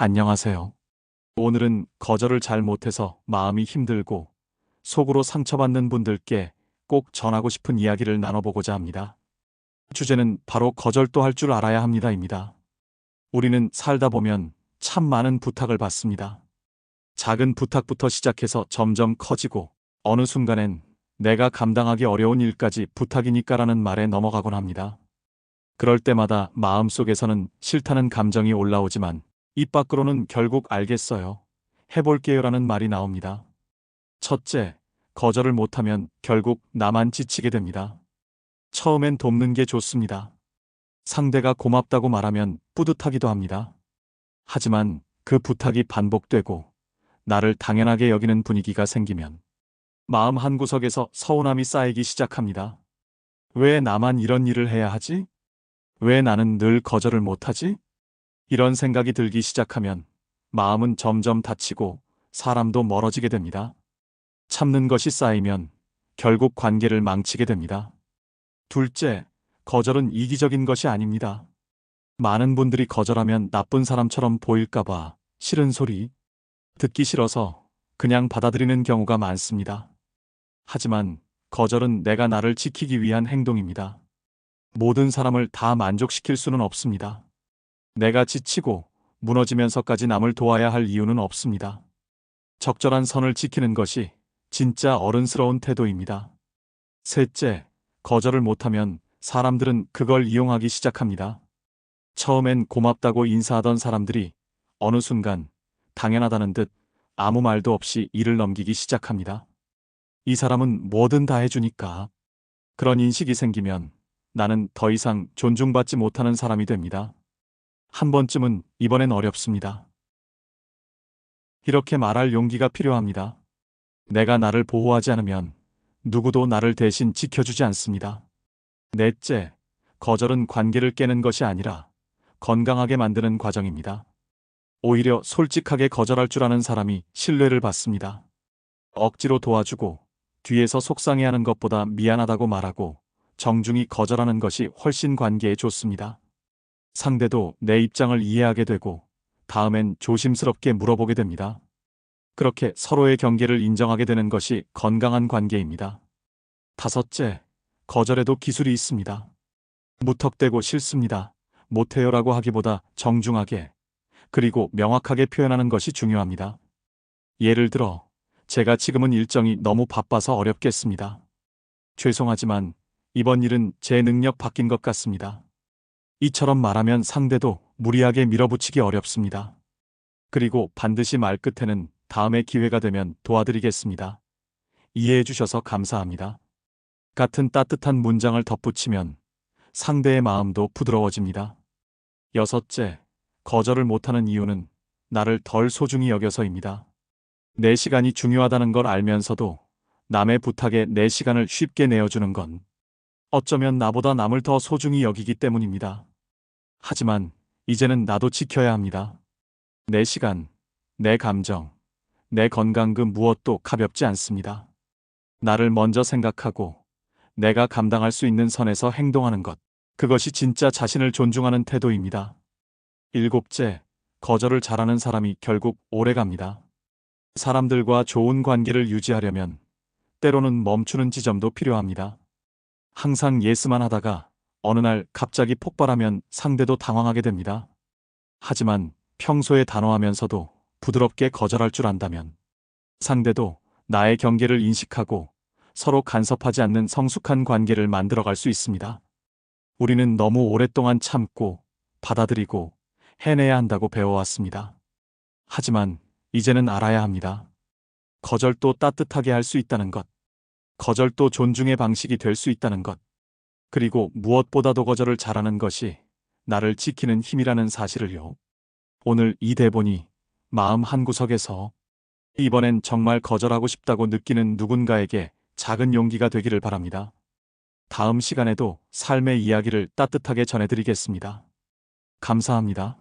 안녕하세요. 오늘은 거절을 잘 못해서 마음이 힘들고 속으로 상처받는 분들께 꼭 전하고 싶은 이야기를 나눠보고자 합니다. 주제는 바로 거절도 할 줄 알아야 합니다입니다. 우리는 살다 보면 참 많은 부탁을 받습니다. 작은 부탁부터 시작해서 점점 커지고 어느 순간엔 내가 감당하기 어려운 일까지 부탁이니까라는 말에 넘어가곤 합니다. 그럴 때마다 마음속에서는 싫다는 감정이 올라오지만 입 밖으로는 결국 알겠어요. 해볼게요라는 말이 나옵니다. 첫째, 거절을 못하면 결국 나만 지치게 됩니다. 처음엔 돕는 게 좋습니다. 상대가 고맙다고 말하면 뿌듯하기도 합니다. 하지만 그 부탁이 반복되고 나를 당연하게 여기는 분위기가 생기면 마음 한구석에서 서운함이 쌓이기 시작합니다. 왜 나만 이런 일을 해야 하지? 왜 나는 늘 거절을 못하지? 이런 생각이 들기 시작하면 마음은 점점 다치고 사람도 멀어지게 됩니다. 참는 것이 쌓이면 결국 관계를 망치게 됩니다. 둘째, 거절은 이기적인 것이 아닙니다. 많은 분들이 거절하면 나쁜 사람처럼 보일까봐 싫은 소리, 듣기 싫어서 그냥 받아들이는 경우가 많습니다. 하지만 거절은 내가 나를 지키기 위한 행동입니다. 모든 사람을 다 만족시킬 수는 없습니다. 내가 지치고 무너지면서까지 남을 도와야 할 이유는 없습니다. 적절한 선을 지키는 것이 진짜 어른스러운 태도입니다. 셋째, 거절을 못하면 사람들은 그걸 이용하기 시작합니다. 처음엔 고맙다고 인사하던 사람들이 어느 순간 당연하다는 듯 아무 말도 없이 일을 넘기기 시작합니다. 이 사람은 뭐든 다 해주니까. 그런 인식이 생기면 나는 더 이상 존중받지 못하는 사람이 됩니다. 한 번쯤은 이번엔 어렵습니다. 이렇게 말할 용기가 필요합니다. 내가 나를 보호하지 않으면 누구도 나를 대신 지켜주지 않습니다. 넷째, 거절은 관계를 깨는 것이 아니라 건강하게 만드는 과정입니다. 오히려 솔직하게 거절할 줄 아는 사람이 신뢰를 받습니다. 억지로 도와주고 뒤에서 속상해하는 것보다 미안하다고 말하고 정중히 거절하는 것이 훨씬 관계에 좋습니다. 상대도 내 입장을 이해하게 되고 다음엔 조심스럽게 물어보게 됩니다. 그렇게 서로의 경계를 인정하게 되는 것이 건강한 관계입니다. 다섯째, 거절에도 기술이 있습니다. 무턱대고 싫습니다. 못해요라고 하기보다 정중하게 그리고 명확하게 표현하는 것이 중요합니다. 예를 들어, 제가 지금은 일정이 너무 바빠서 어렵겠습니다. 죄송하지만 이번 일은 제 능력 밖인 것 같습니다. 이처럼 말하면 상대도 무리하게 밀어붙이기 어렵습니다. 그리고 반드시 말 끝에는 다음에 기회가 되면 도와드리겠습니다. 이해해 주셔서 감사합니다. 같은 따뜻한 문장을 덧붙이면 상대의 마음도 부드러워집니다. 여섯째, 거절을 못하는 이유는 나를 덜 소중히 여겨서입니다. 내 시간이 중요하다는 걸 알면서도 남의 부탁에 내 시간을 쉽게 내어주는 건 어쩌면 나보다 남을 더 소중히 여기기 때문입니다. 하지만 이제는 나도 지켜야 합니다. 내 시간, 내 감정, 내 건강 그 무엇도 가볍지 않습니다. 나를 먼저 생각하고 내가 감당할 수 있는 선에서 행동하는 것, 그것이 진짜 자신을 존중하는 태도입니다. 일곱째, 거절을 잘하는 사람이 결국 오래갑니다. 사람들과 좋은 관계를 유지하려면 때로는 멈추는 지점도 필요합니다. 항상 예스만 하다가 어느 날 갑자기 폭발하면 상대도 당황하게 됩니다. 하지만 평소에 단호하면서도 부드럽게 거절할 줄 안다면 상대도 나의 경계를 인식하고 서로 간섭하지 않는 성숙한 관계를 만들어갈 수 있습니다. 우리는 너무 오랫동안 참고 받아들이고 해내야 한다고 배워왔습니다. 하지만 이제는 알아야 합니다. 거절도 따뜻하게 할 수 있다는 것, 거절도 존중의 방식이 될 수 있다는 것, 그리고 무엇보다도 거절을 잘하는 것이 나를 지키는 힘이라는 사실을요. 오늘 이 대본이 마음 한구석에서 이번엔 정말 거절하고 싶다고 느끼는 누군가에게 작은 용기가 되기를 바랍니다. 다음 시간에도 삶의 이야기를 따뜻하게 전해드리겠습니다. 감사합니다.